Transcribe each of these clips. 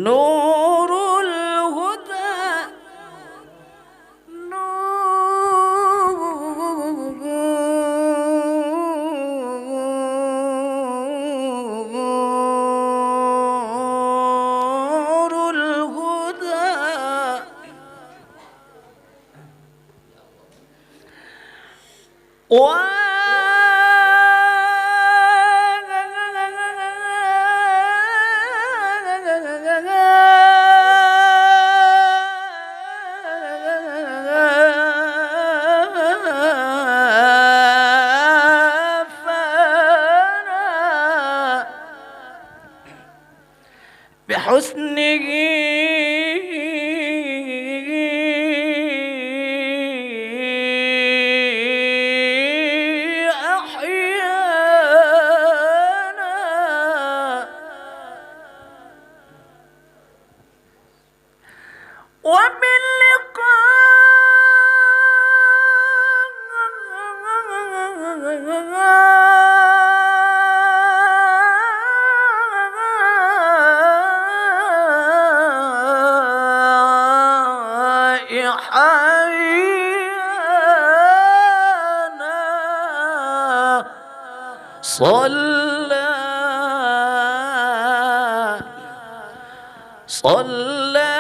نور الهدى نور الهدى بحسنه أحيانا صلى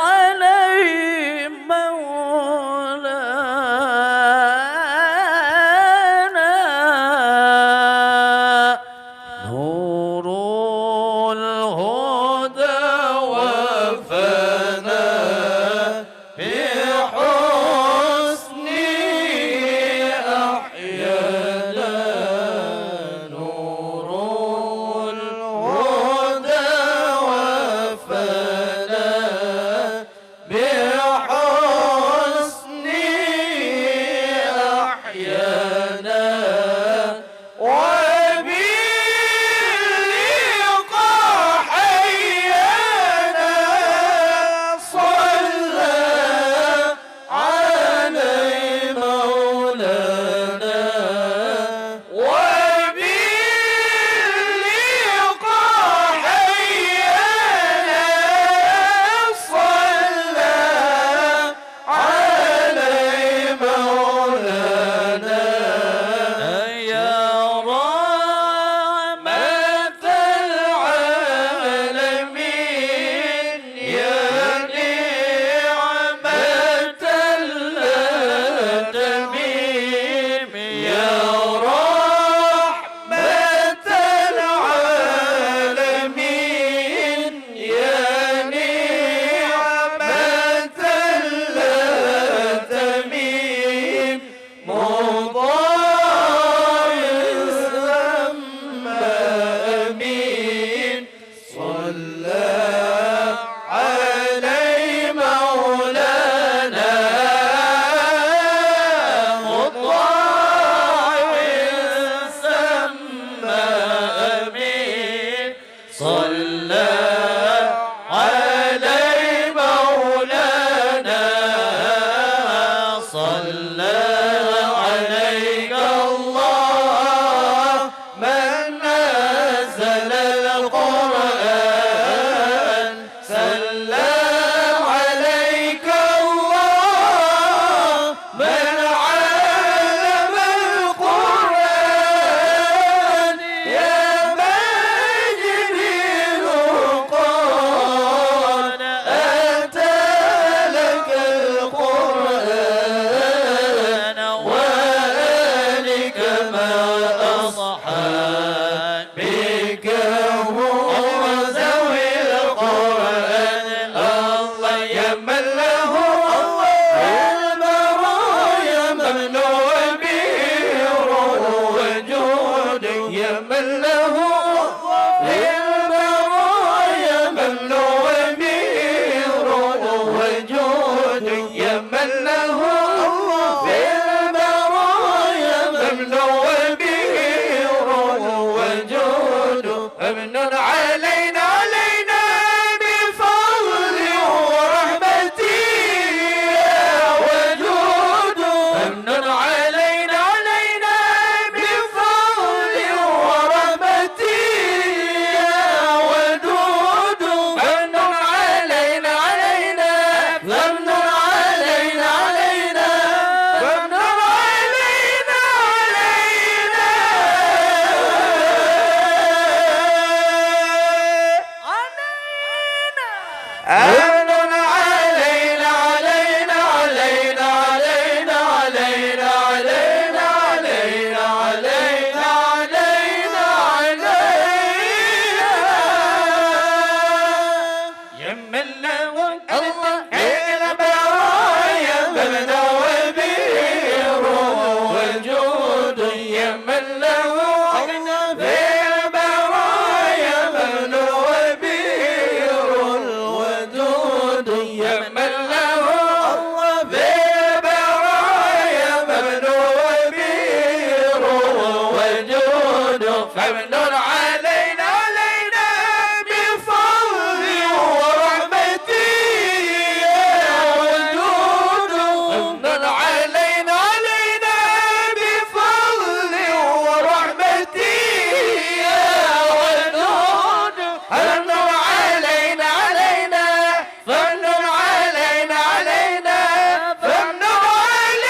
عليه مولانا نور الهدى وفانا بحسنه أحيانا نور الهدى وفانا بحسنه أحيانا وباللقاء حيانا صلى عليه مولانا وباللقاء حيانا صلى عليه مولانا يا رحمة العالمين يا نعمة التميم يا رحمة العالمين يا نعمة التميم مضاع الذنب أمين صلى عليه مولانا مضاع الذنب أمين صلى عليه مولانا صلى عليك الله من نزل القرآن صلى عليك الله من علم القرآن يا مجد القرآن أتى لك القرآن وآلك ما أصحابك هم ذوي القرآن الله يمن له البرايا ممنوع به وجود يمن له البرايا ممنوع به وجود يمن له البرايا ممنوع به وجود أمن علينا بفضل فمن علينا بفضل ورحمته يا ودود فمن علينا بفضل ورحمته يا ودود فمن علينا فمن علينا فمن علينا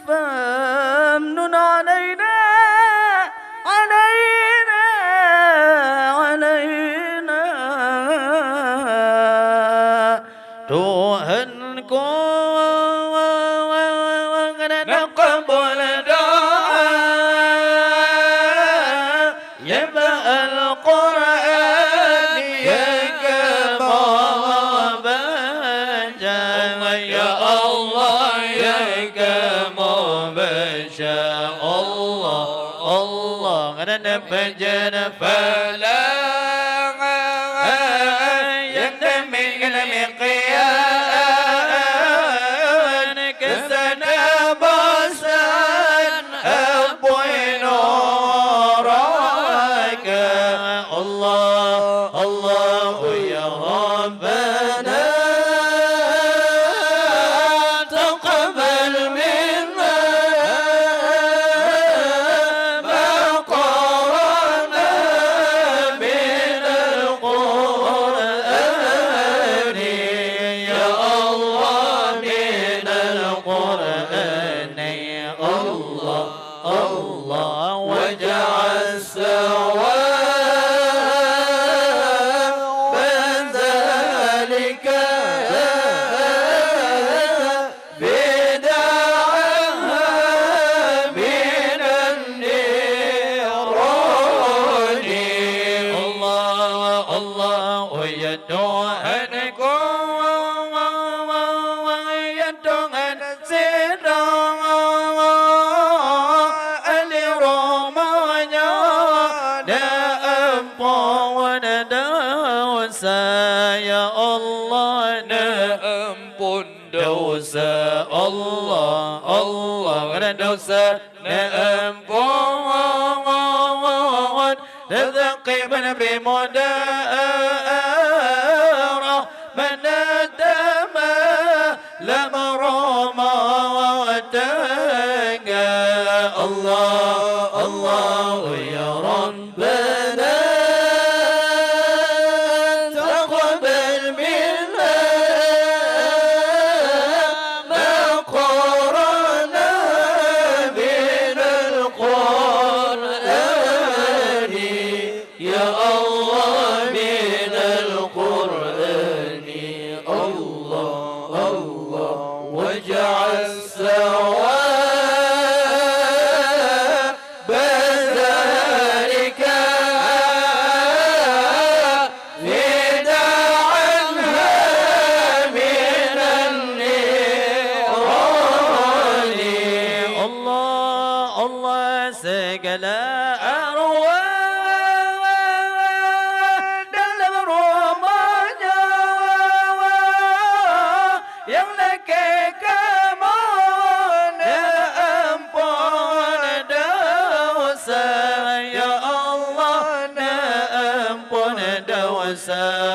فامنن علينا Tuhan ku نقبل دعاء يبقى القرآن يا كما بجا يا الله يا كما بجا الله الله غنى بجنا فلا Ya Allah ampun dosa Allah Allah dosa ampun تذقبنا بمدارة من ندم لمرما وتنقى الله الله يا ربنا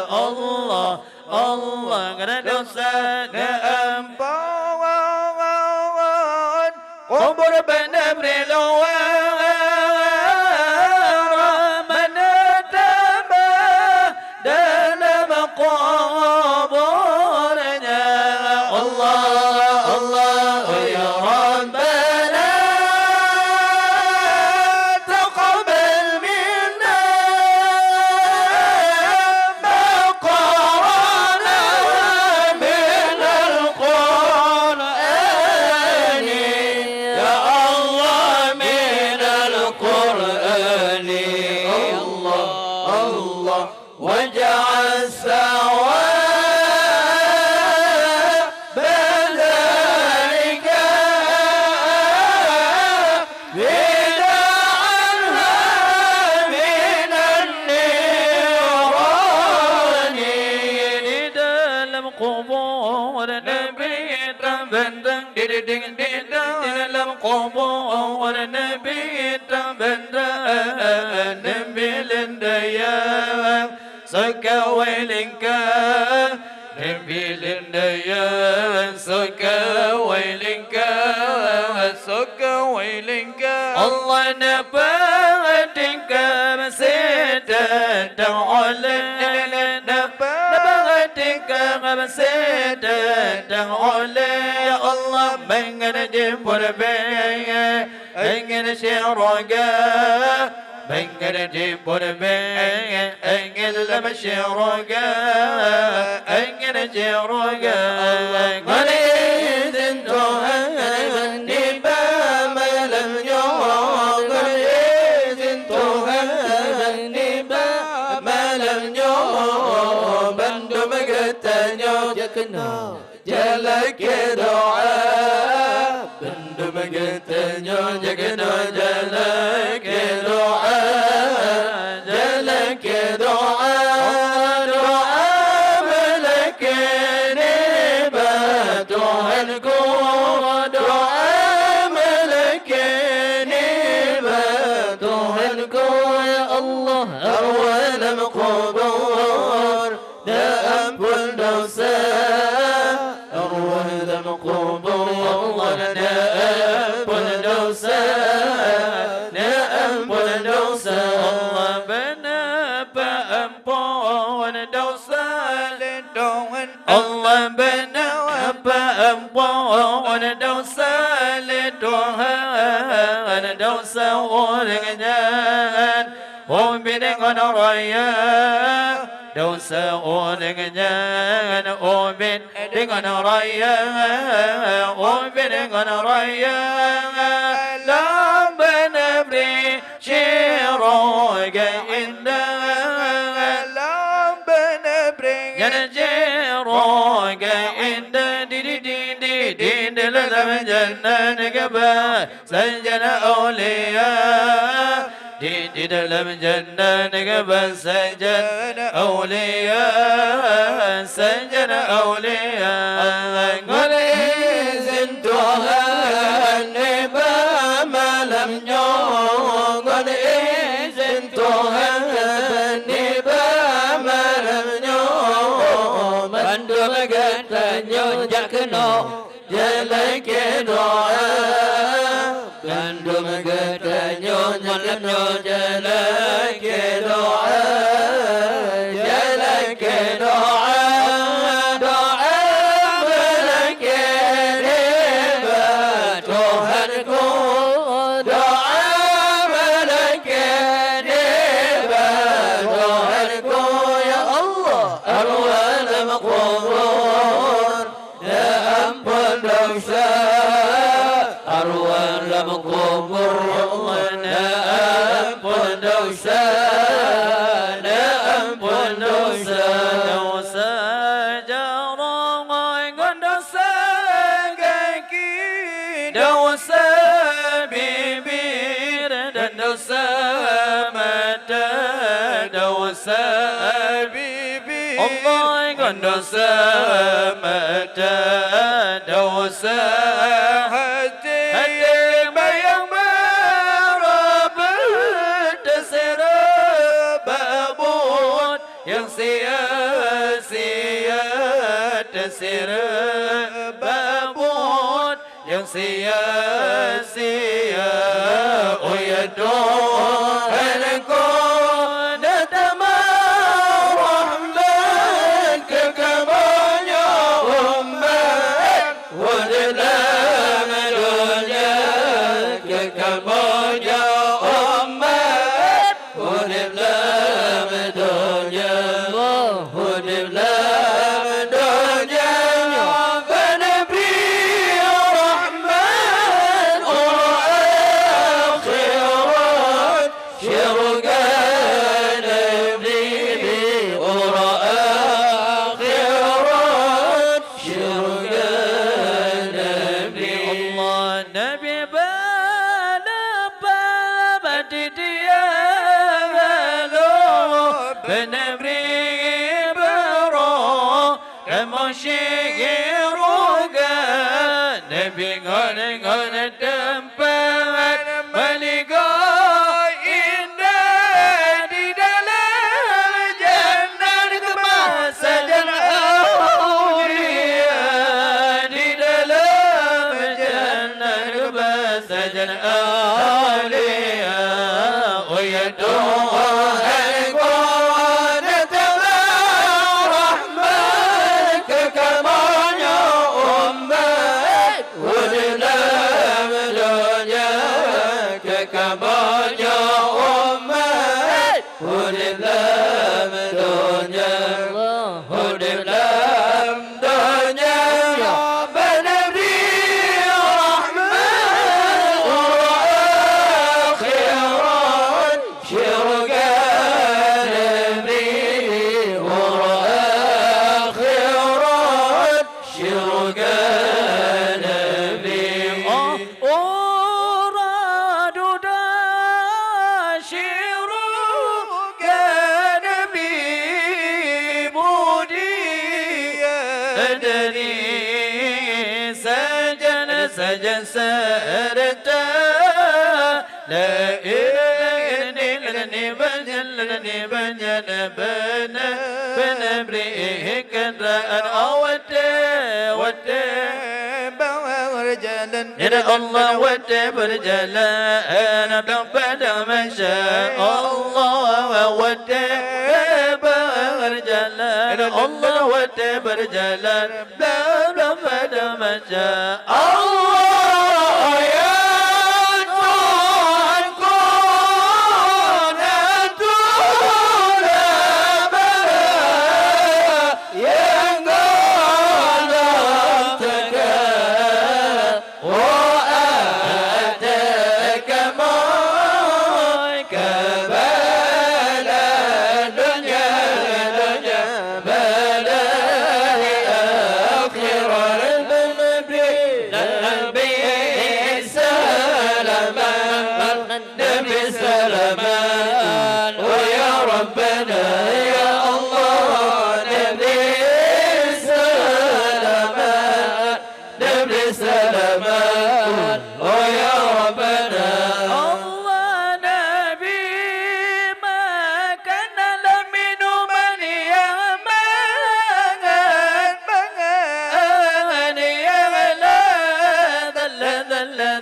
Allah Allah karena dosa ampun kubur benar berluar mana tambah dalam kuburnya Allah Allah ya Rabbana taqabbal minna ma qarana min al-Qur'an نبي تبندن دين دين دين لم قبور نبي تبندن نبي لنديا سكا ويلنكا نبي لنديا سكا ويلنكا سكا ويلنكا الله نباتك مسيدا تعالى نباتك مسيدا تعالى يا الله من نجيب وربي أنجل شرقا من نجيب وربي أنجل مشرقا أنجل شرقا قليل تهني بما لم يوم قليل تهني بما لم يوم بندم قتنيو جكنا جلك دعاء بندم قتنيو جكنا جلك دعاء جلك دعاء دعاء ملك نباته الكون دعاء ملك نباته الكون يا الله أول مقبور دائم بلدوسا أول مقبور دائم بلدوسا دائم بلدوسا الله بنا بأمبون دوسا لدون الله بنا بأمبون دوسا لدون دوسا ورغنان وبدغن ريا دوسا ورغنان وبدغن ريا وبدغن ريا لا بنبري شيروغ إندا لا بنبري ينجيروغ إندا دي دي دي دي دي دي للم جنان قبا سجن أولياء دي دي للم جنان قبا سجن أولياء سجن أولياء قل إذن تهني بما لم يوم قل إذن تهني بما لم يوم بندم قتنيو جكنا جلك دعاء بندم قتنيو جلك جلك دعاء جلك دعاء دعاء ملك نباته الكون دعاء ملك نباته الكون يا الله أول مقبور يا أم بلدوسا أول مقبور يا أم بلدوسا يا أم بلدوسا دوسا جارون قدوسا كي دوسا بيبير دوسا متى دوسا بيبي الله قدوسا متى دوسا هدي بيوم رب تسر بابون yang sia-sia tersir babun yang sia-sia oh ya Tuhan kau datang rahmat kekamanya umat wa dalam dunia kekamanya umat wa dalam dunia شرقا bingung tempat menikah indah di dalam jannah kebahagiaan aulia di dalam jannah kebahagiaan aulia. Oh ya Tuhan kau datanglah rahmat ke kamarnya umat dalam dunia ke kamarnya umat dalam dunia dalam dunia bernabdi rahmat akhirat syurga nabri akhirat syurga saja serta la ilaha benar berikan berjalan ya Allah wate berjalan pada masya Allah wate berjalan Allah wate berjalan pada masya Allah ya Tuhanku yang dalam tegak wa'atak mai kabala dunia bala akhirat nabi salaman nabi salaman oh ya rabbana ya Allah nabi salaman nabi salaman oh ya rabbana Allah nabi makan dalam minuman yang banget yang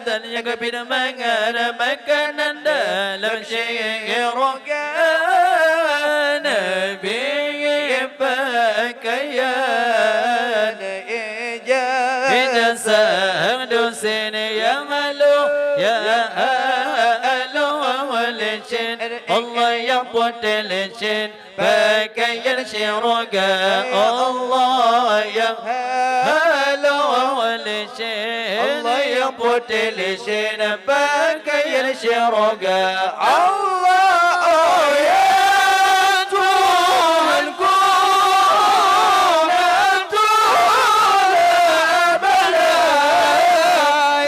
dan yang binangan makanan dalam syirga nabi pakaian ijazah dosen yang malu ya alu lecin Allah yang putih lecin pakaian syirga Allah yang halu lecin Allah yang putih lecin pakaian syirga Allah oh ya Tuhanku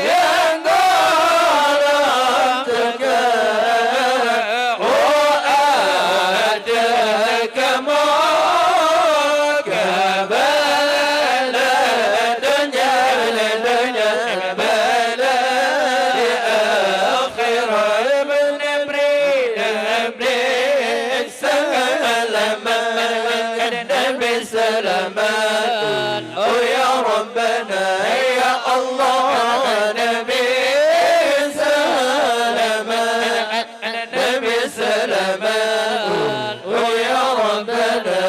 yang dalam tegak wa'adak mai kabala dunia bala akhirat nabri salaman oh ya rabbana ya Allah nabi salaman nabi salaman oh ya rabbana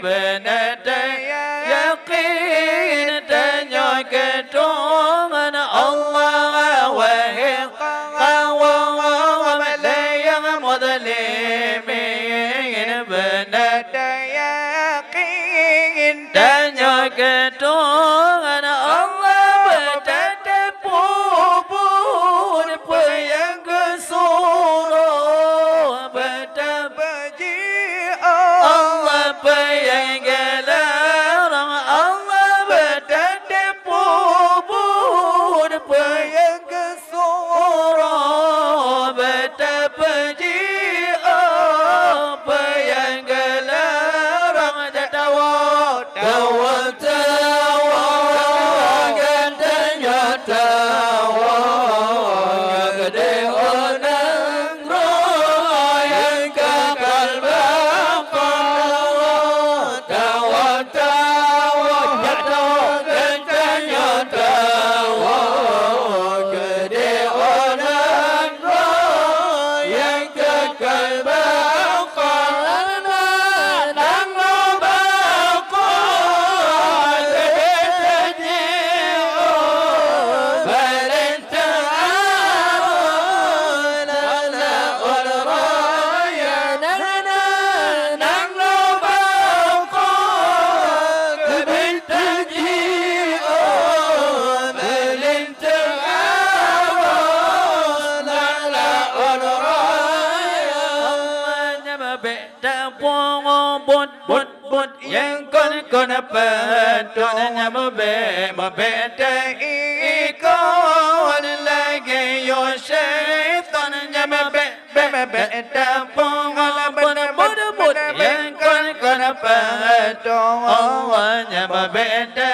benar yakin tanya ketungan Allah wahai kawan yang muzlimin benar yakin tanya ketungan Allah bertanda pupur yang kesuruh bertabaji Allah yang gelarang Allah bertanda pupur yang kesuruh bertabaji apa yang gelarang tawa gantanya tawa gede orang yang kekal baqa tawa gantanya tawa gede orang yang kekal baqa nang baqa bút yang con petronnya mabeda ikon lagi yo syaitannya mabeda pongol bút yang con petronnya mabeda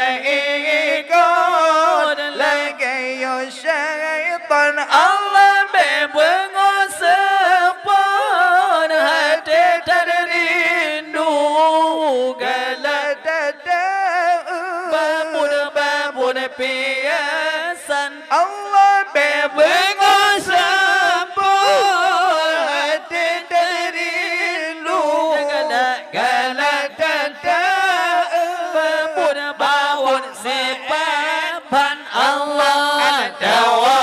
ikon lagi yo syaitan Allah bebengos sepon hati terindu babun piasan Allah bebengos sepon hati terindu galata babun sipapan Allah tawa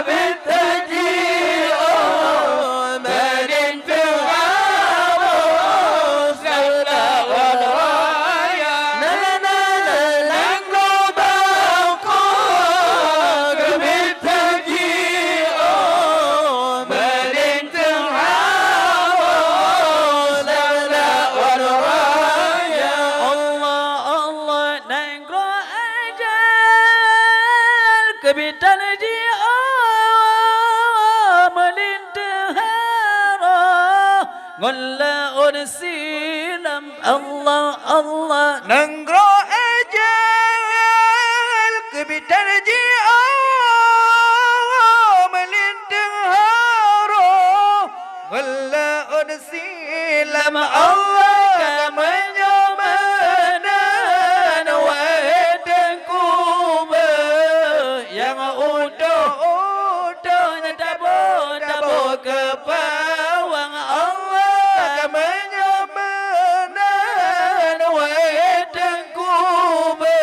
Beta Ngalla ursilam Allah Allah Nangro ajal kebitar ji'a melintang haro Ngalla ursilam Allah kemenyamanan wedeng kuba yang utuh-utuhnya tabu-tabu ke pawang Allah kemenyamanan wedeng kuba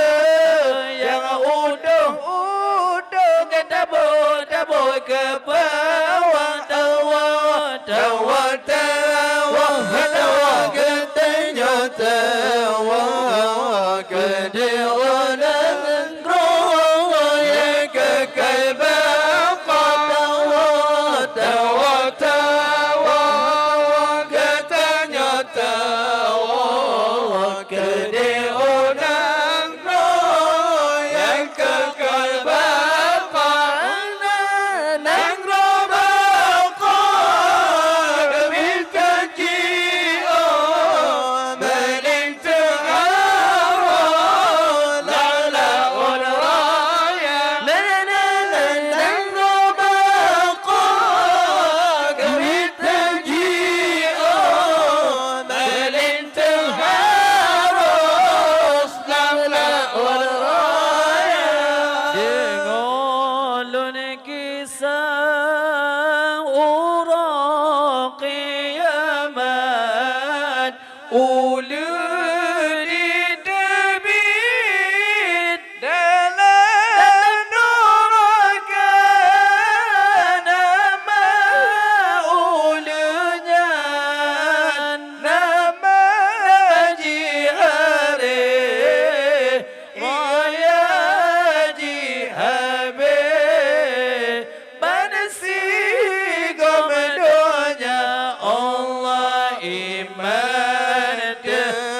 yang utuh-utuh ke tabu-tabu ke pawang tawa tawa tawa tawa katanya tawa kedewana ngrowa ya kekal baqa tawa tawa katanya tawa kedewana ngrowa ya kekal baqa nangro baqa keminta ji'o maling ta'arul ala ulraya nangro baqa keminta ji'o maling ta'arul ala ulraya Dengolun kisah uraq kiamat ulul debit dalam neraka nama ululnya nama jihare raya jihabe Bansi gomedonya Allah iman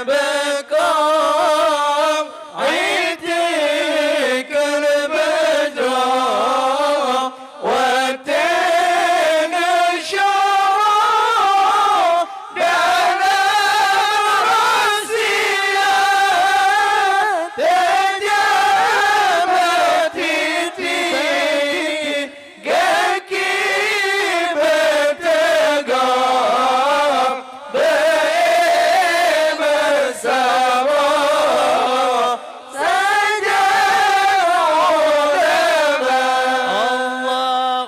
tebekam Aitik al-badra Watena syarah dalam rahsia Terjabat titik kaki bertegak bersama saja ulama Allah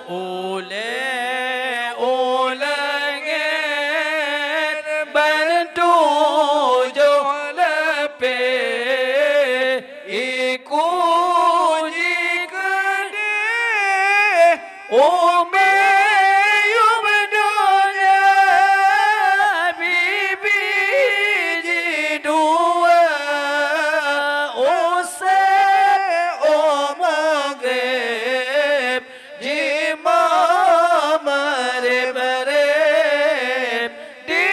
ulangit bantu lepih iku jika deh Umeyum dunia bibiji dua usai maghrib jima marib di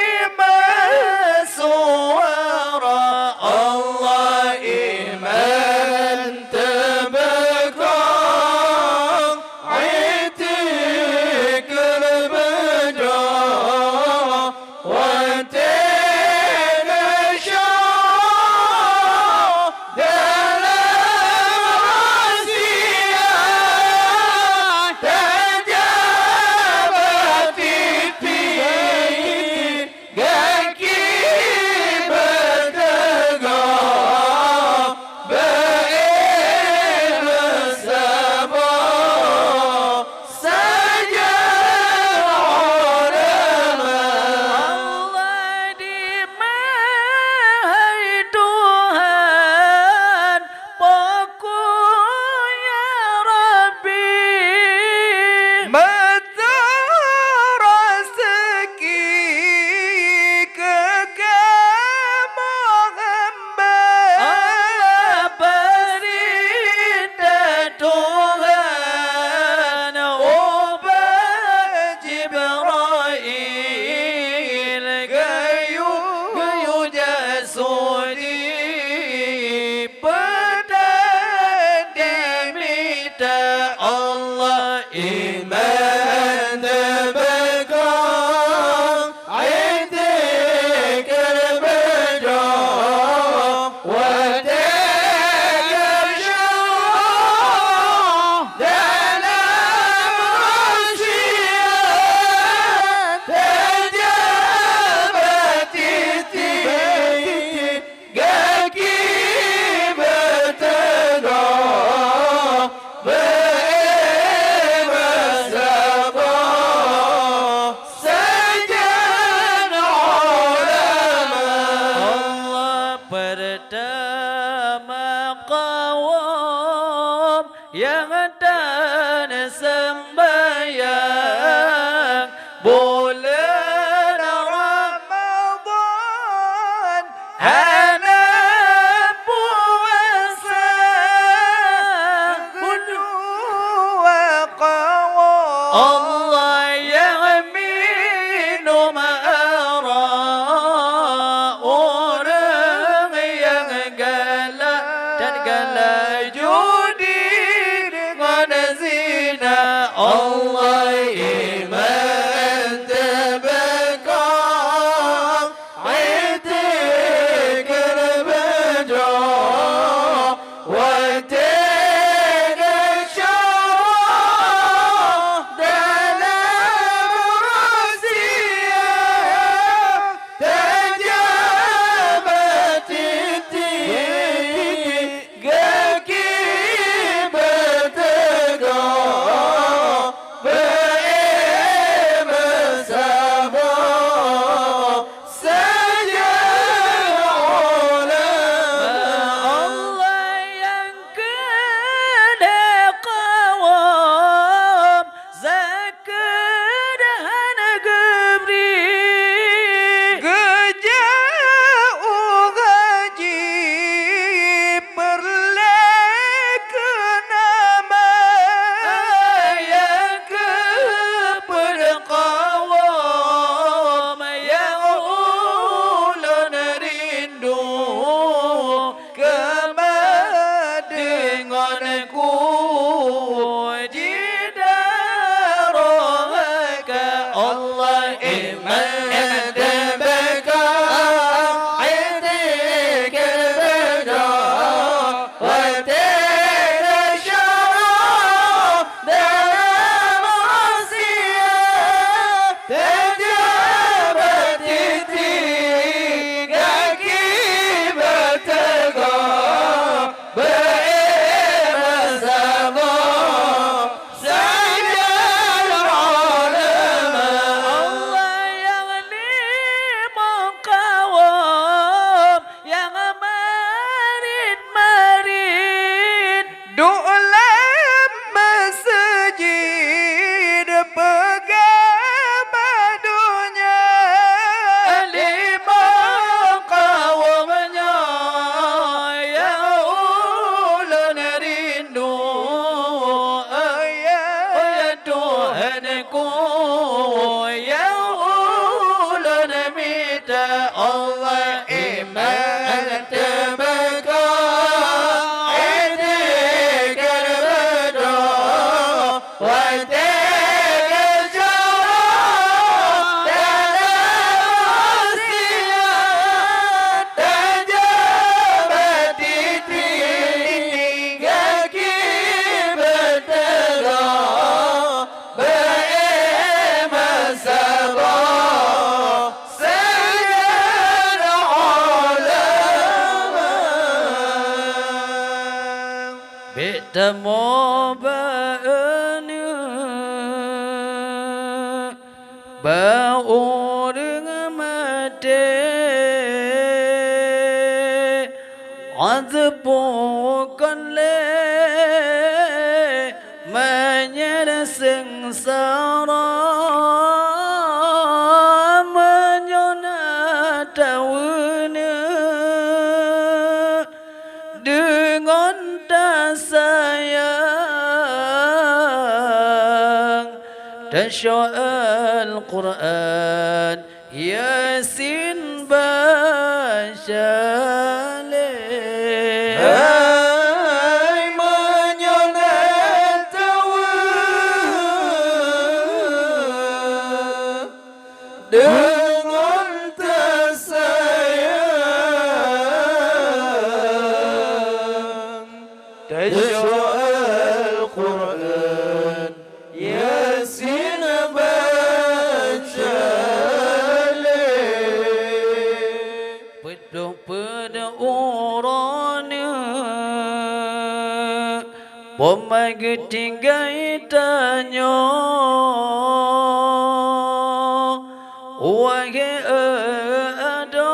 suara Allah iman tebekam Aitik al-badra Watena syarah dalam rahsia Terjabat titik kaki bertegak bersama saja ulama Allah di mahal Tuhan pokok ya Rabbi mata rezeki kekemah hamba Allah perintah Tuhan obat Jibril gayu jasudi pedang diminta Allah iman tebekam sayang bulan Ramadan hana puasa kedua kawan Allah yang minum arak orang yang galak dan galak judi dengan zina Allah iman terbekam عيدك البجاء وتلك الشراب دلم راسية تجابت التيك كيبتك بإيم سبا سجل علماء الله ينكد قوام زكدهن قبري Gejauh gaji perlek nama yang berqawam yang ulun rindu kemadinganku jidaraka Allah iman debaka عندك البجاء وتلك الشراب دلم راسية تجابت التيك كيبتك بإيم سبا سجل العلماء الله يغني مقاوم yang marin Du'lam masjid pegang dunia lima qawamnya yang ulun rindu ya Tuhanku yang ulun minta Allah iman terbeka عندك البدر وتلك الجرى دلم راسية تجابت التيك كيبتك بإيم سبا سجل علماء bertemu ba'anya bau dengan mati azbukan le menyeret sengsara menyona tawana dengan tak sayang tasya Al-Quran Yasin basyale Hai menyona tawana dengan tersayang Tasya Al-Quran Yasin basyale pada orangnya pemagi tinggai tanya wahai ada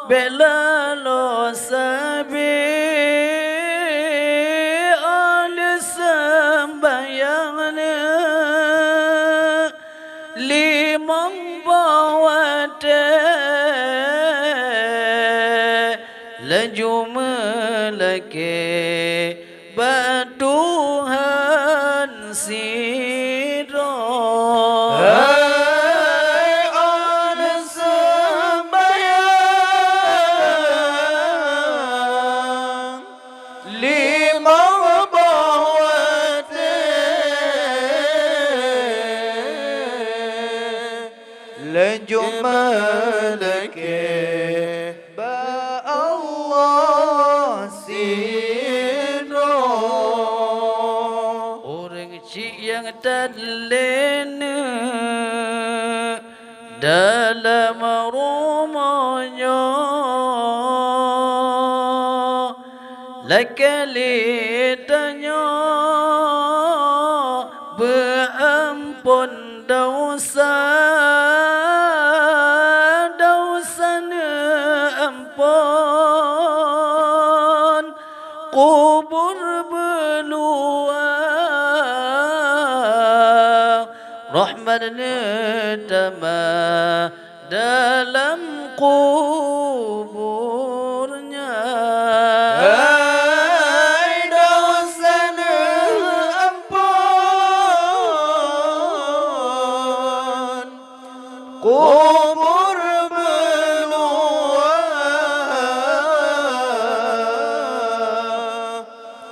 bela lo sabi al sembaya ke Tuhan siro Hai on sembahyang lima bawate lanjut malake ba Allah siro orang cik yang terlena dalam rumahnya lekali tanya berampun dosa dosanya ampun kubur beluang rahmatnya tamah dalam kuburnya hai dosanya ampun kubur beluang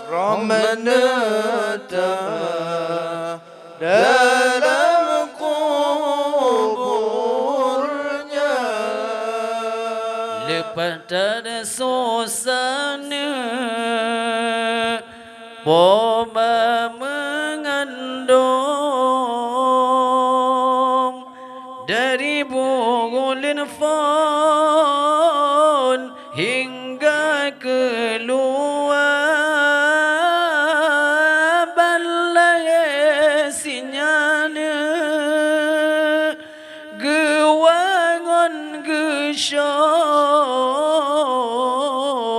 rahmatnya tamah dalam kuburnya lepas dari susahnya Boma mengandung dari bugulin fon hingga keluar balai sinyalnya gewangon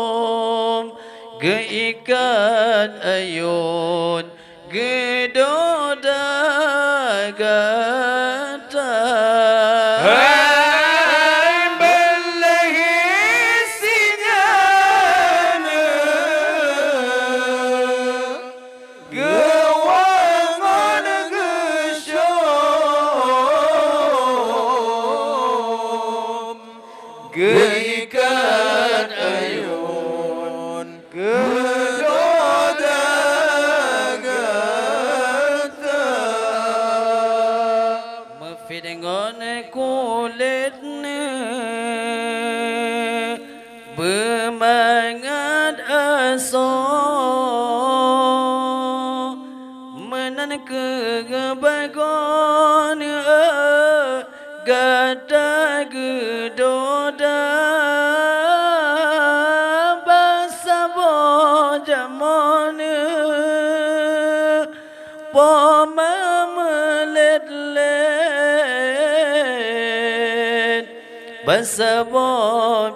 gesyom geikat ayun gedoda gata hai balai sinyalnya gewangon gesyom geikat ayun gedoda gata Mefidngon kulitnya bermangat asa menan kebagon gata gedoda basabo jamone poma melet-let basabo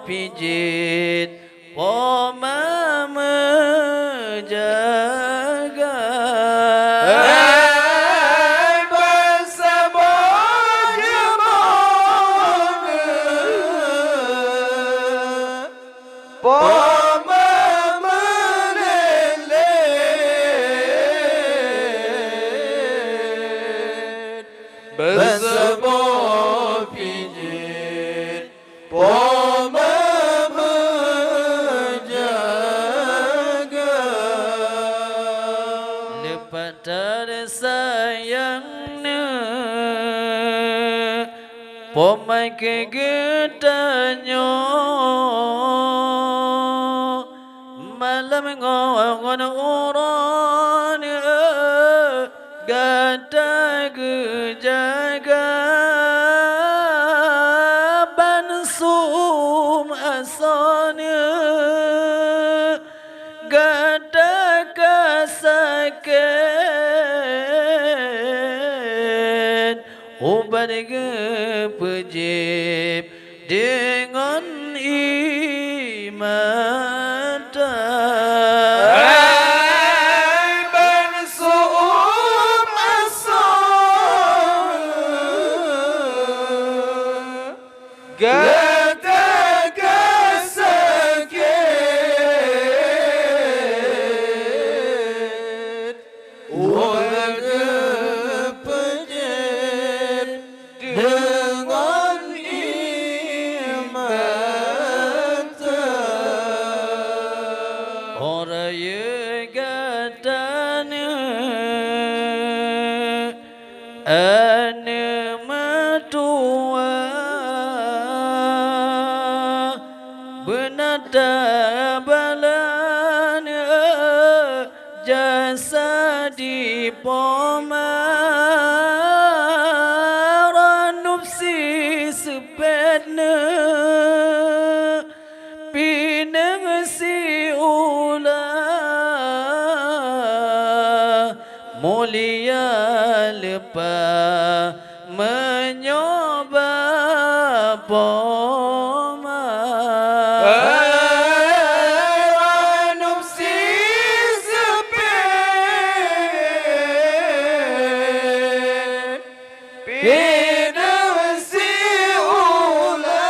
pijit poma menjaga hai basabo jamone poma menelet basabo pijit poma menjaga lepas dari sayangnya pomai kegetanya malam ngongon uran gata gejaga bansum asanya gata kasakit ubat gepejip dengan imata hai bansum asal gata kasakit Ane matua benata balanya jasa di pomaran nupsi sepedna pinang si ula mulia lepas menyoba poma Nupsi seped pinang si ula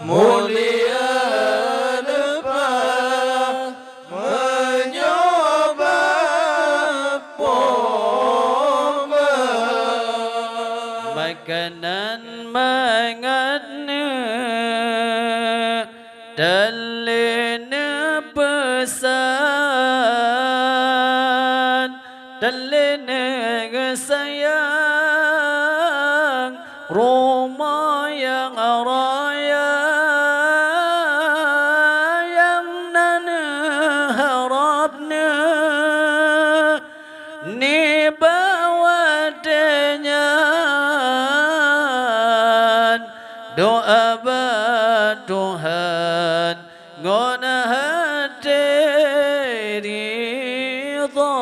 mulia lepas menyoba pomba makanan mangatnya dalena pesan dalena sayang rumah yang raya yang nana harapnya ni bawa denyan doa ba Tuhan ngona hati ridha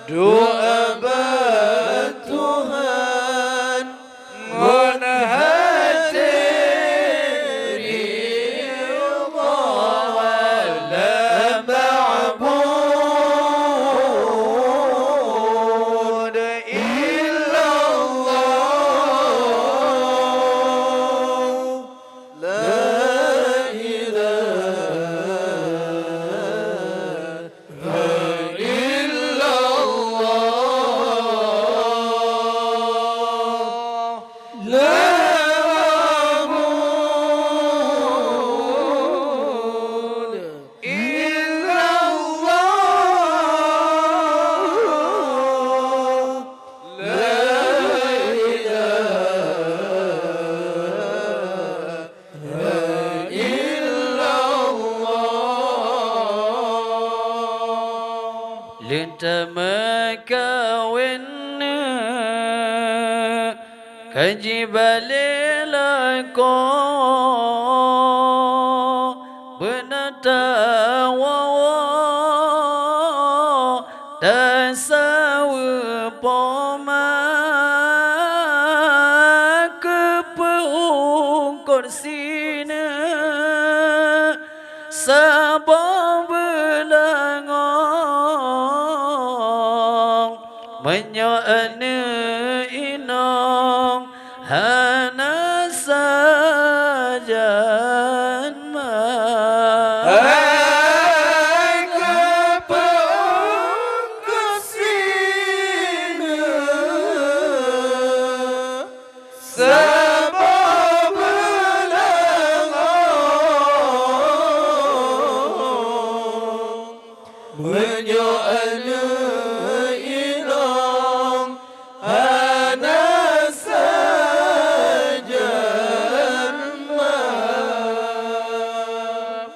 doa Tuhan ngona hati ridha wala ma'bud illallah la Lintama kawinna kajibalilako benata wawa tasawa poma kepeung korsina sabang belangong menyoana inong hana sajan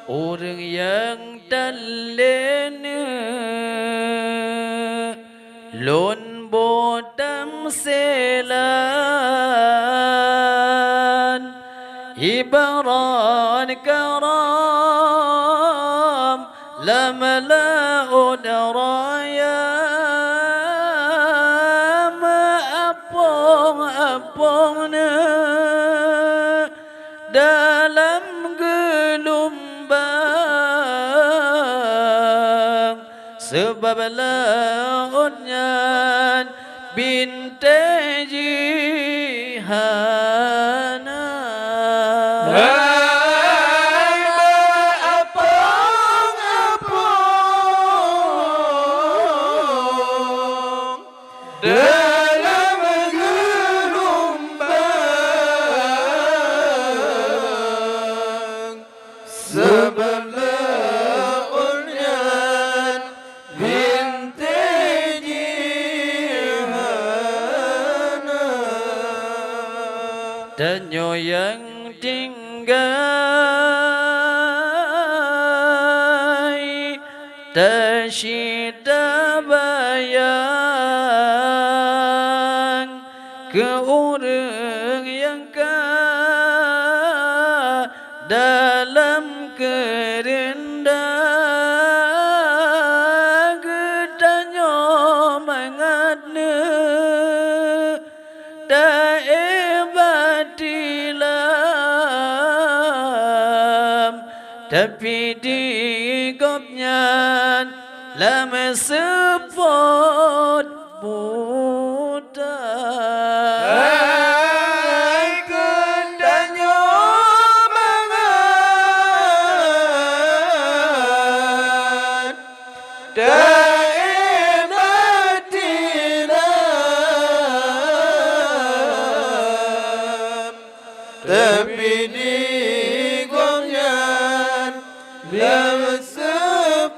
orang yang dalena lon botam selan ibaran karam lamala udaraya maapong-apongna dalam gelombang sebab lautnya bintai jihana apa Sebelum unyan binti jihana Danyo yang tinggai Tasyida bayang Ke orang yang dalam kerendah Gedanyo mengatne daebatilam Tapi di gopnya lama sepot buta Tapi di gomyan biar sepon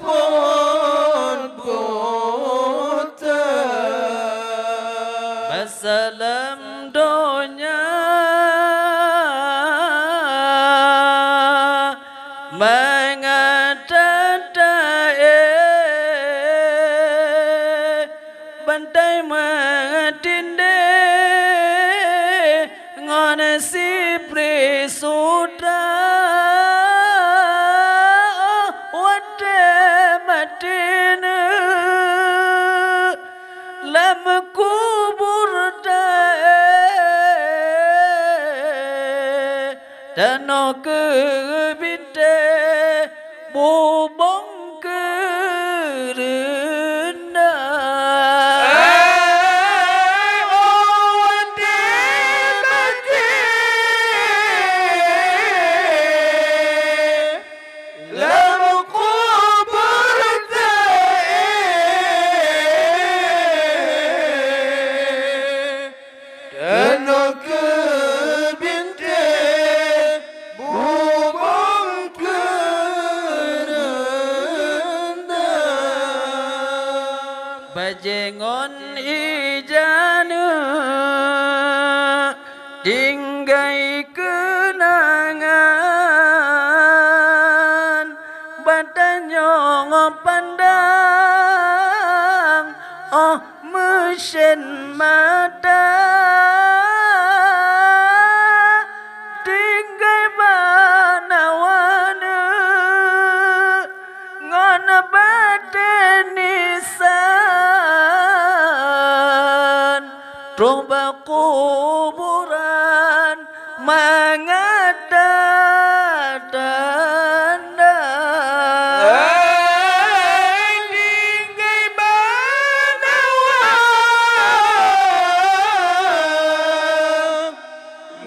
buta Masalam donya mengatatae Bantai matinde ngone si Prisutra wate matine lam kubur dae dano kebinte bubong kerendah Bajengon ijana tinggai kenangan Badanyo pandang oh mesin mata tinggai banawana ngona batenisan Roba kuburan mengatadanda tinggai banawa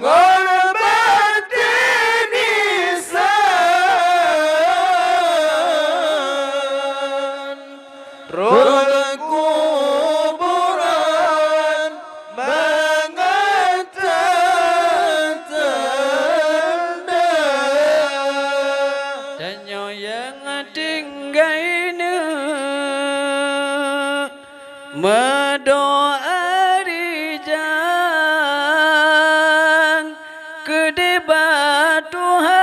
ngona batenisan roba kuburan mengatadanda Danyo yang tinggaine mendoa rijang kedeba Tuhan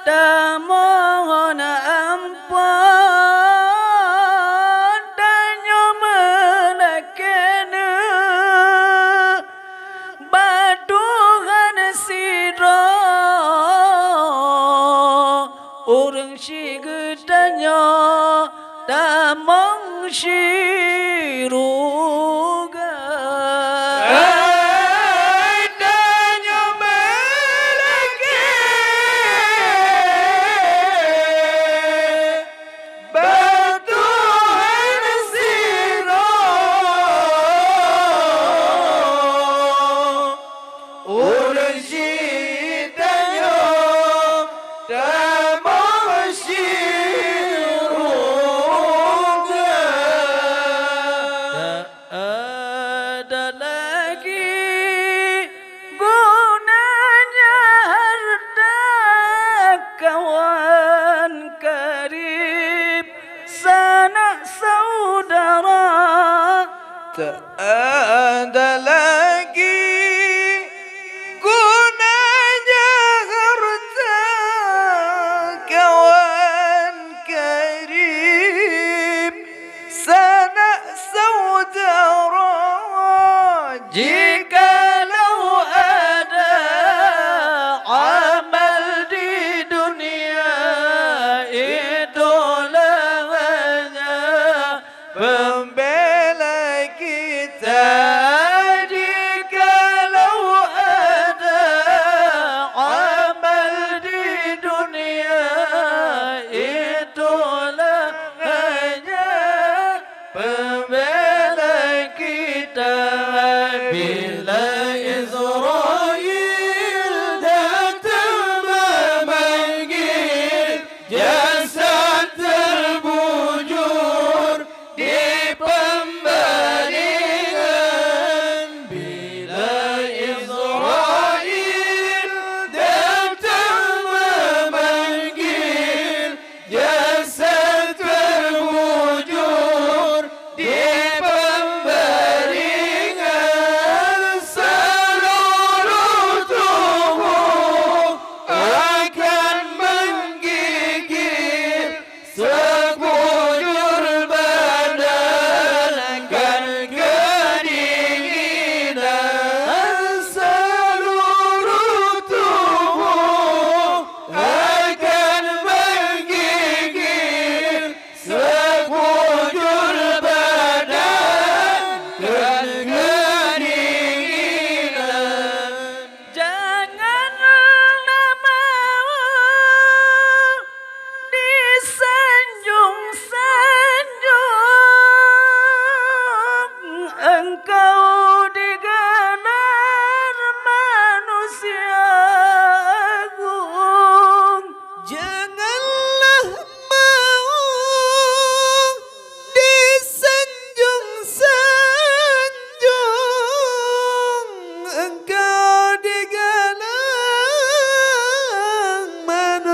tak mohon ampun danyo menakene Batuhan siro orang sigedanyo damong siruga danyo meleke batuhan siro orang sidanyo damong siruga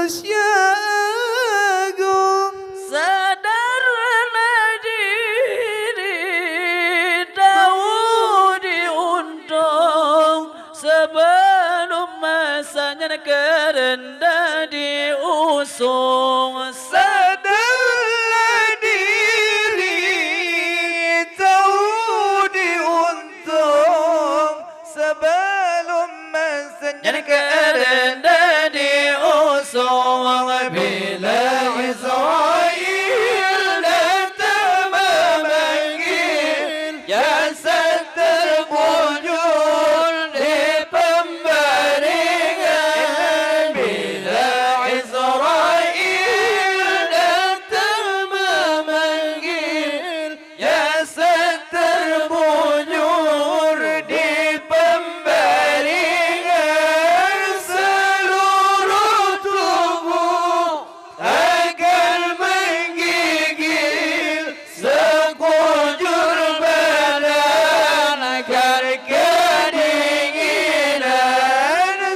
manusia agung. Sadarlah diri Daud diuntung sebelum masanya kerendah diusung. Sadarlah diri tahu diuntung sebelum masanya Jadi kerendah diusung bila Israel datang memanggil jasad terbujur di pembaringan. Bila Israel datang memanggil jasad terbujur di pembaringan, seluruh tubuh akan menggigil, sekujur badan akan kedinginan,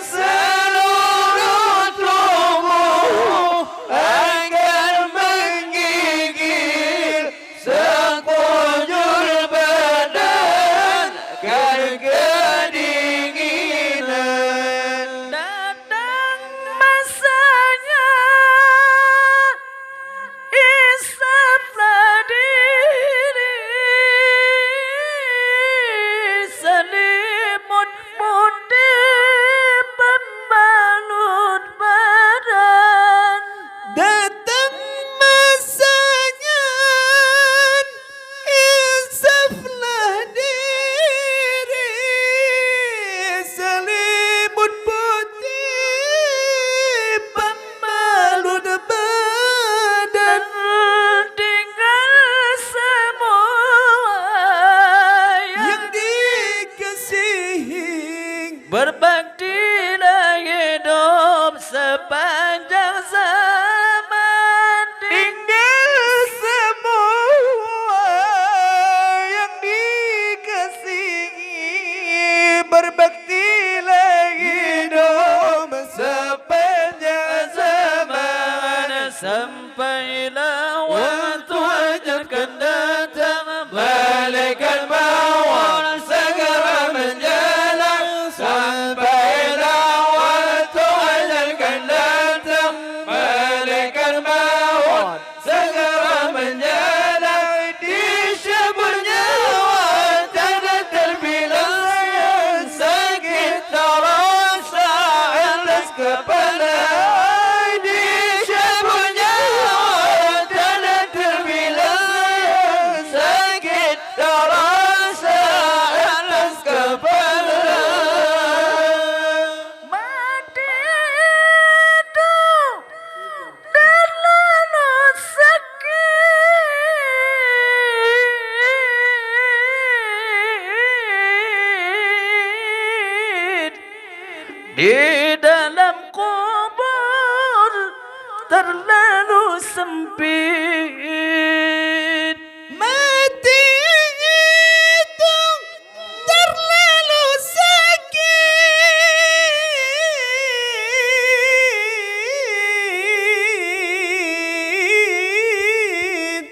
seluruh tubuh akan menggigil, sekujur badan akan kedinginan. Datang masanya isaplah diri selimut putih pembalut badan. Datang masanya insaflah diri selimut putih pembalut badan. Tinggal semua Yang dikasihi berbaktilah hidup sepanjang zaman. tinggal semua yang dikasihi, berbaktilah hidup sepanjang zaman. Sampailah waktu ajal akan datang, Malaikat maut segera menjalar. Sampailah waktu ajal akan datang, malaikat maut segera menjalar. Dicabut nyawa tiada terbilang, yang sakit terasa atas kepala. Dicabut nyawa tiada terbilang, yang sakit terasa atas kepala. mati itu terlalu sakit. Di dalam kubur terlalu sempit. Mati itu terlalu sakit.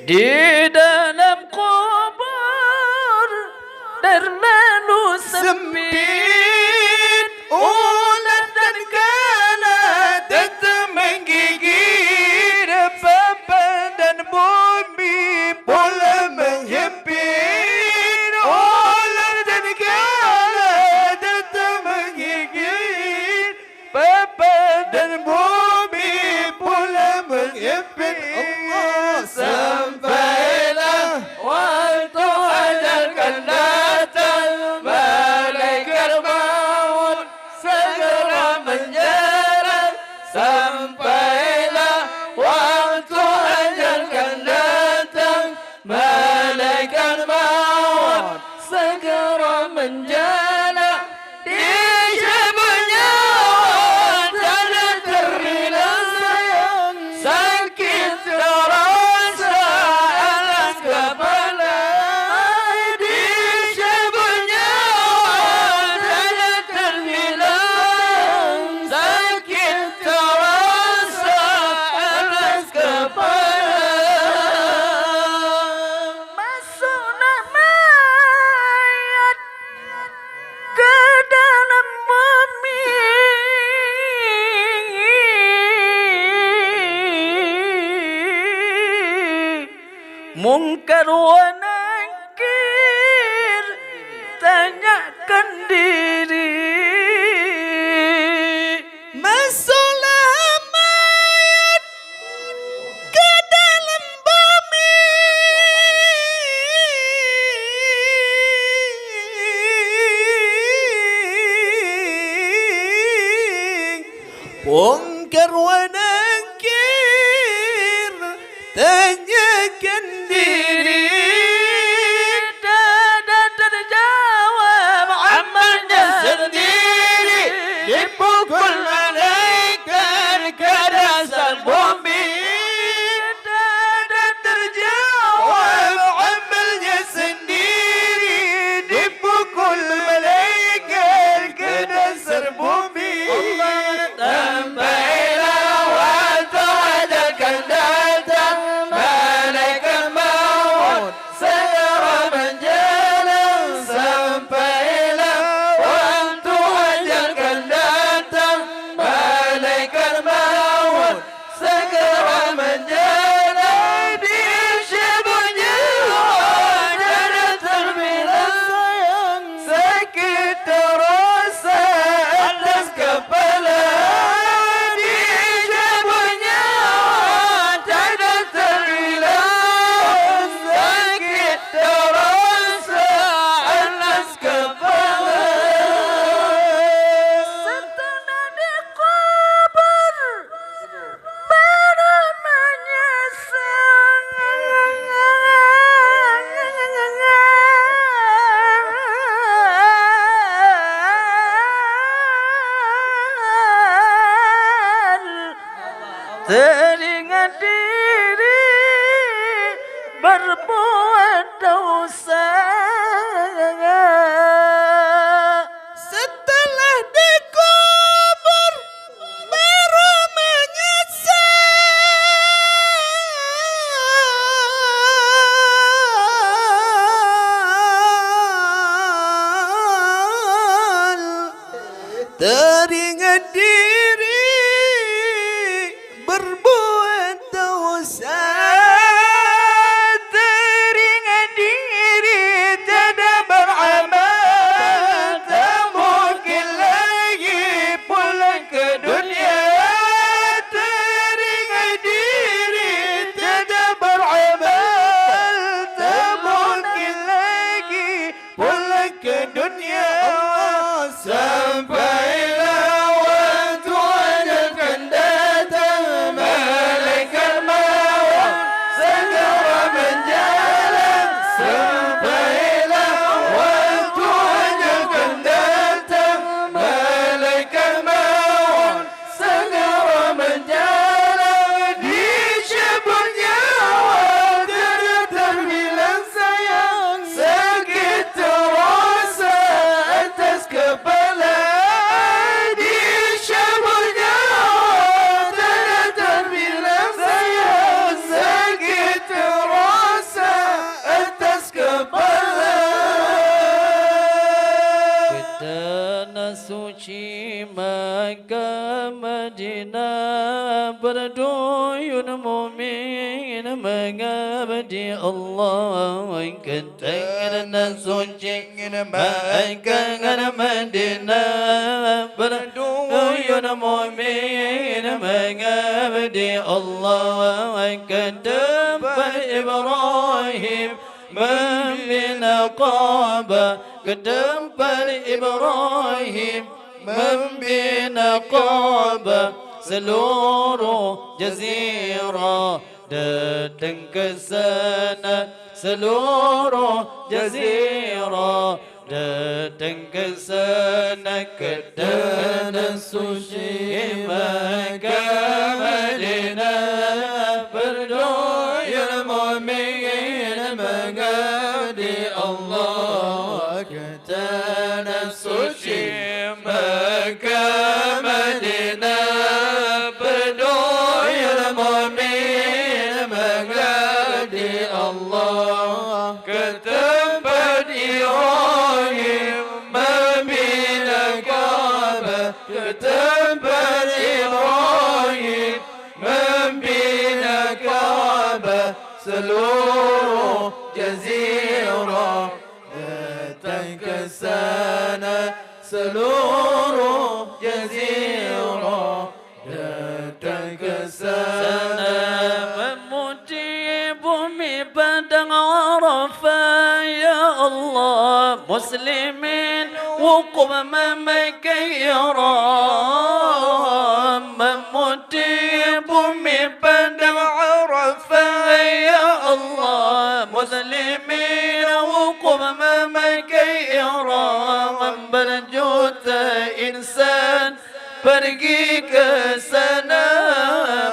Di dalam kubur terlalu sempit. Ular dan gala tetap menggigit, papan dan bumi pula menghempit. Ular dan gala tetap menggigit, papan dan bumi pula menghempit. Allah, sampailah waktu ajal akan datang, malaikat maut segera menjalar. Sampailah waktu ajal akan datang, malaikat maut segera menjalar. Dicabut nyawa tiada terbilang, sakit Mungkar wa nakir, tanyakan diri. Masuklah mayat ke dalam bumi, mungkar wa nakir, tanyakan diri. Dada terjawab amalnya Sendiri dipukul malaikat ke dasar bumi. Dada terjawab Amalnya sendiri dipukul malaikat ke dasar bumi. Sampailah waktu ajalkan datang, malaikat maut segera menjalan. Sampailah waktu ajalkan datang, malaikat maut segera menjalan. Disebutnya wajah terbilang sayang, sakit terasa atas kepala. Disebutnya wajah terbilang sakit terasa atas kepala. setelah dikubur baru menyesal. Teringat diri berbuat dosa. Setelah dikubur baru menyesal. Teringat diri berbuat dosa. Teringat diri tidak beramal, tak mungkin lagi pulang ke dunia. Teringat diri tidak beramal, tak mungkin lagi pulang ke dunia. Sampailah waktu ajalkan datang, malaikat maut segera menjalan. Sampailah waktu ajalkan datang, malaikat maut segera menjalan. Disebutnya wajah terbilang sayang, sakit terasa atas kepala. Disebutnya wajah terbilang sayang, sakit terasa atas kepala. Ke tanah suci Makkah Madinah berduyun mu'min mengabdi Allah. Ke tanah suci Makkah Madinah berduyun mu'min mengabdi Allah. Ke tempat Ibrahim membina Kaabah, ke tempat Ibrahim membina Kaabah. Seluruh jazirah datang ke sana, seluruh jazirah datang ke sana. Ke tanah suci Makkah Madinah berduyun mu'min mengabdi Allah. Ke tanah suci Makkah Madinah berduyun mu'min mengabdi Allah. Ke tempat Ibrahim membina Kaabah, ke tempat Ibrahim membina Kaabah. Seluruh seluruh jazirah datang ke sana. Memuji bumi padang Arafah ya Allah, muslimin wukuf memakai ihram. Memuji bumi padang Arafah ya Allah, muslimin wukuf memakai ihram. Berjuta insan pergi ke sana,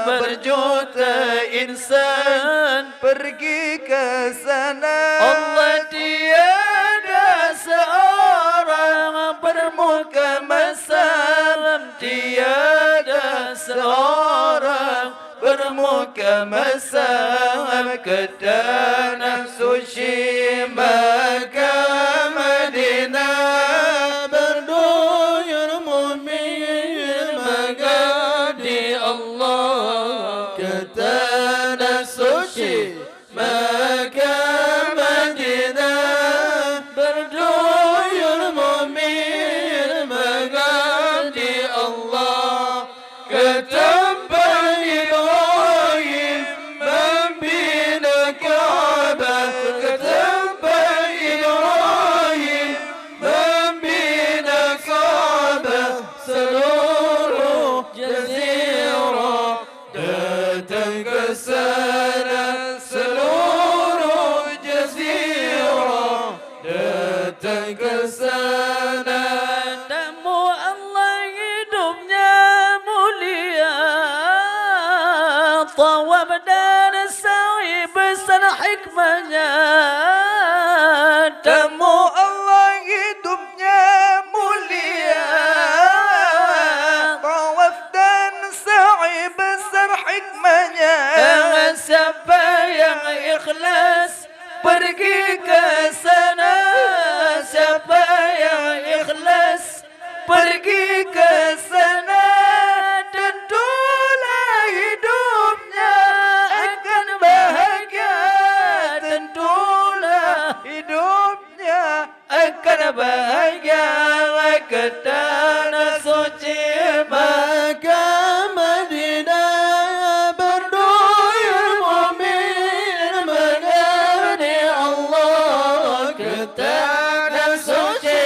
berjuta insan Pergi ke sana. Allah tiada seorang bermuka masam, tiada seorang bermuka masam ke tanah suci Makkah Madinah. Berduyur mu'min mengabdi Allah ke tanah suci Makkah Madinah. Berduyur mu'min mengabdi Allah ke tempat Ibrahim membina Ka'bah, ke tempat Ibrahim membina Ka'bah. Seluruh jazirah datang ke sana, seluruh jazirah datang ke sana. Namu Allah hidupnya mulia, tawab dan sa'i besar hikmahnya. Tamu Allah hidupnya mulia, tawaf dan sa'i besar hikmahnya. Siapa yang ikhlas pergi ke sana, siapa yang ikhlas pergi ke sana, tentulah hidupnya akan bahagia, tentulah hidupnya akan bahagia ke tanah suci Makkah Madinah. Berduyur mu'min mengabdi Allah ke tanah suci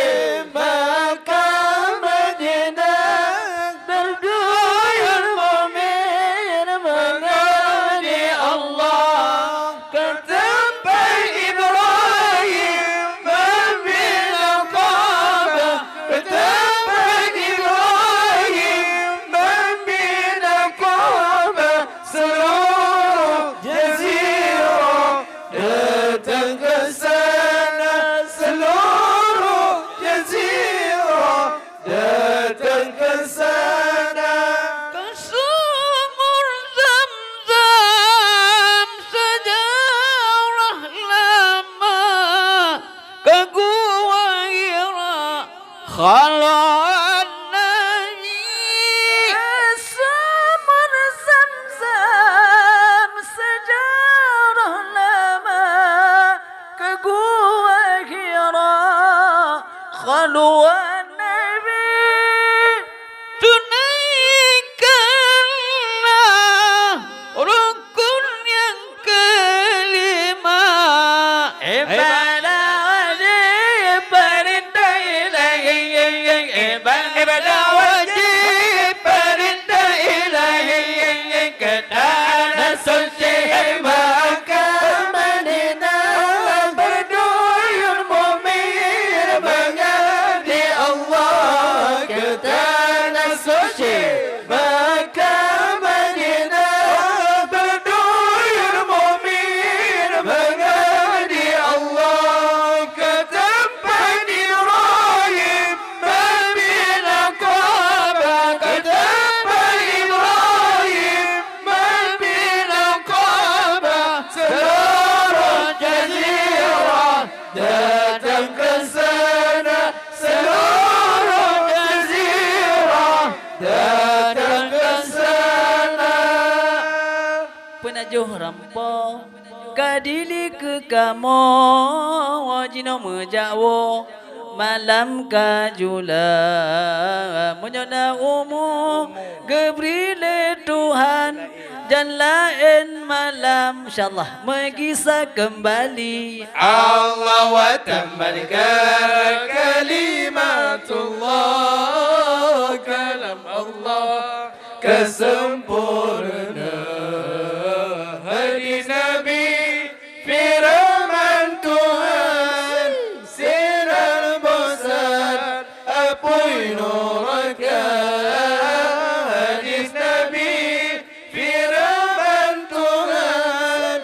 Makkah Madinah. Berduyur mu'min mengabdi Allah ke tempat Ibrahim membina Ka'bah, ke tempat Ibrahim membina Ka'bah. Seluruh jazirah datang ke sana, seluruh jazirah datang ke sana. Ke sumur Zam-Zam sejarah lama, ke gua Hira khalwat Nabi. Sumur Zam-Zam sejarah lama, ke gua Hira khalwat Nabi. Tunaikanlah rukun yang kelima, ibadah wajib perintah ilahi, ibadah wajib perintah ilahi ke tanah suci Makkah Madinah. Berduyur mu'min mengabdi Allah ke tanah suci Makkah Madinah. Berduyur mu'min mengabdi Allah ke tempat Ibrahim membina Ka'bah, ke tempat Ibrahim membina Ka'bah. Seluruh jazirah datang ke sana, seluruh jazirah datang ke sana. Penajuh rampo kadili ke kamo wajino mejawo malam kajula menyona umum Gabriel Tuhan dan lain malam insyaallah mengisah kembali Allah wa tammalka kalimatullah kalam Allah kesempurna hadis Nabi firman Tuhan sinar bosan apoi nuraka hadis Nabi firman Tuhan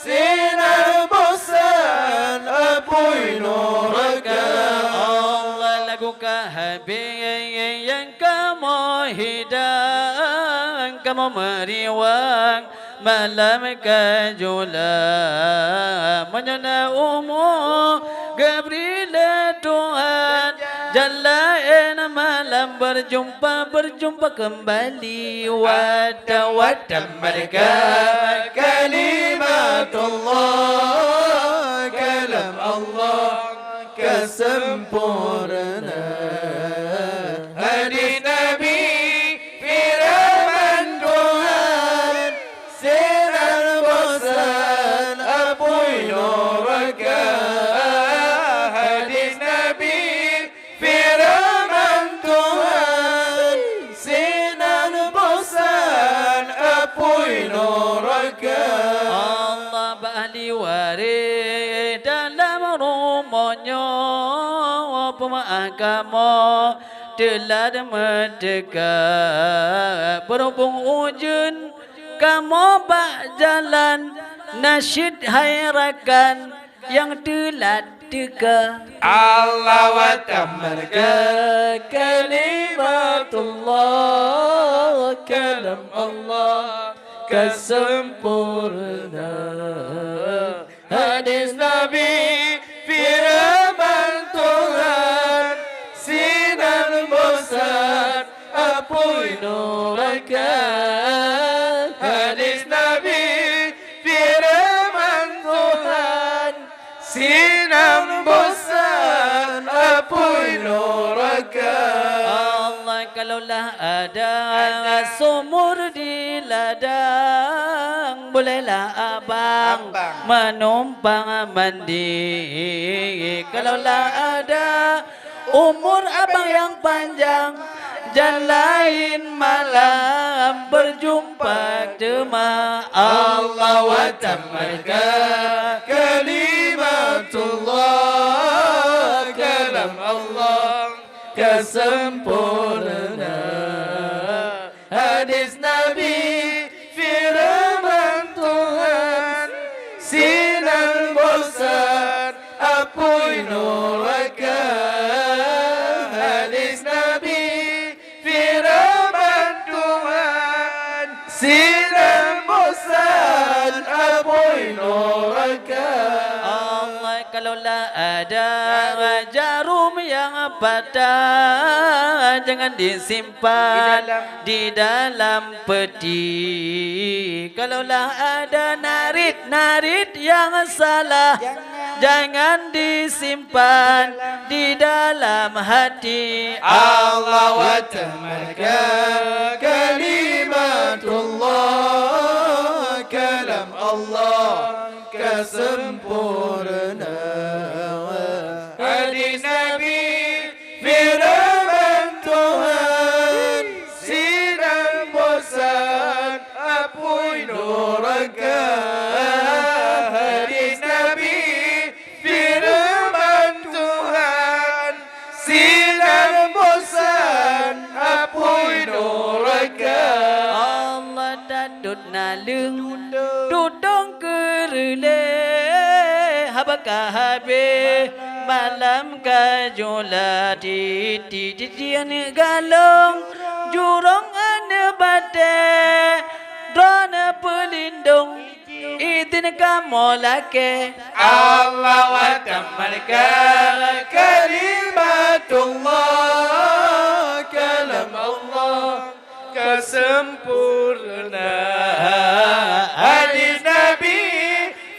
sinar bosan apoi nuraka Allah lagu kahabi yang kamu hidang kamu meriwang malam kajula menyana umur Gabriel Tuhan jalan malam berjumpa kembali wada mereka kalimatullah kalam Allah kesempurna hadis Nabi firman Tuhan sinar bosan apoi nuraka hadis Nabi firman Tuhan sinar bosan apoi nuraka Allah bahli waris dalam rumahnya pemaakamu telah mendekat berhubung ujun kamu bak jalan nasyid hayrakan yang telah dekat Allah wa tammalka kalimatullah kalam Allah kesempurna hadis Nabi firman Tuhan sinar bosan apoi nuraka hadis Nabi firman Tuhan sinar bosan apoi nuraka Allah kalaulah ada sumur di ladang bolehlah abang menumpang mandi kalaulah ada umur abang yang panjang jalain malam berjumpa jemaah Allah wa tammalka kalimatullah kalam Allah kesempurna hadis Nabi firman Tuhan sinar bosan apoi nuraka hadis Nabi firman Tuhan sinar bosan apoi nuraka Allah kalaulah ada jarum yang patah jangan disimpan di dalam peti kalaulah ada narit yang salah jangan disimpan di dalam hati Allah wa tammalka kalimatullah kalam Allah kesempurna hadis Nabi firman Tuhan sinar bosan apoi nuraka hadis Nabi firman Tuhan sinar bosan apoi nuraka Allah dadut nalung dudung kerele habakah habe malam kajula di ane galong jurong ane bate drone pelindung itin kamu lake Allah wa tammalka kalimatullah kalam Allah kesempurna hadis Nabi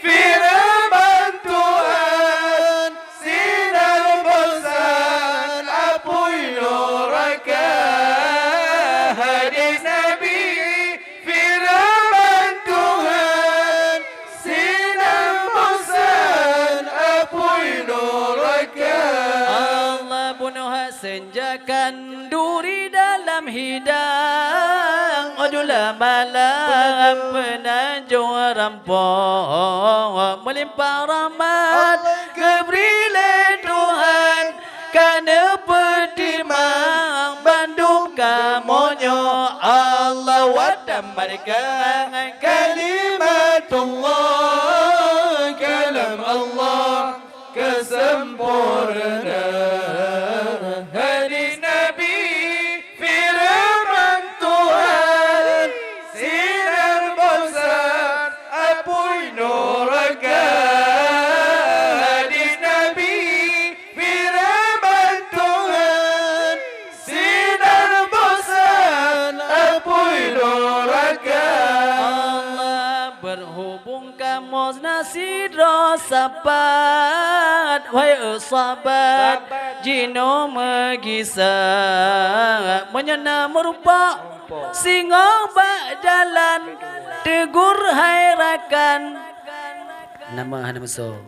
firman Tuhan sinar bosan Bagaikan duri dalam hidang Odulah malam penajur rampung Melimpah rahmat Gebrile Tuhan Karena pertimang Bandung kamonyo Allah wa tamarkan Kalimatullah Kalam Allah kesempurna Hadis Nabi firman Tuhan Sinar besar Apuy neraka Hadis Nabi firman Tuhan Sinar besar Apuy neraka Allah berhubung kamu nasidro sapat Wahai sahabat Jino megisah Menyena merupa Singa bak jalan Tegur hairakan Nama musuh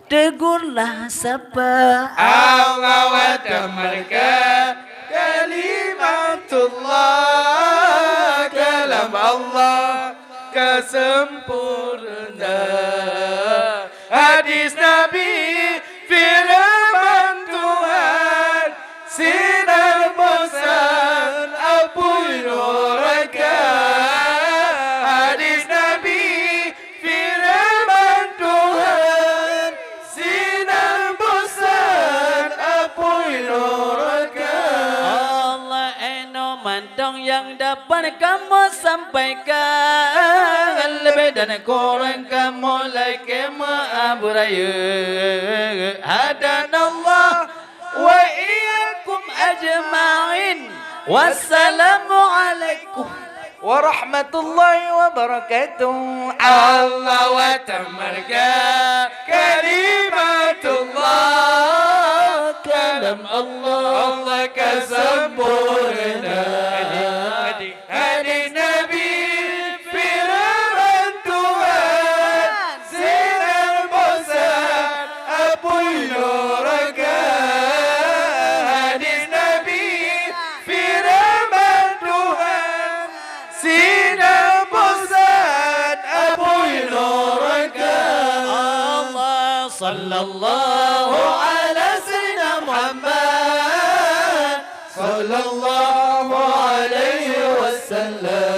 Tegurlah sapa Allah wa tamarka Kalimatullah Kalam Allah kesempurna Hadis Nabi firman Tuhan Sinar besar Apuy neraka Hadis Nabi firman Tuhan Sinar besar Apuy neraka Allah eno mantong yang dapat kamu sampaikan Lebih dan kurang kamu lagi ma'aburaya Hadanallah wa iyyakum ajma'in Wassalamualaikum warahmatullahi wabarakatuh Allah wa tamarka Kalimatullah Kalam Allah kesempurna Hadis Nabi firman Tuhan Sinar besar Apuy neraka Hadis Nabi firman Tuhan Sinar besar Apuy neraka Allah sallallahu ala Sayyidina Muhammad sallallahu alaihi wasallam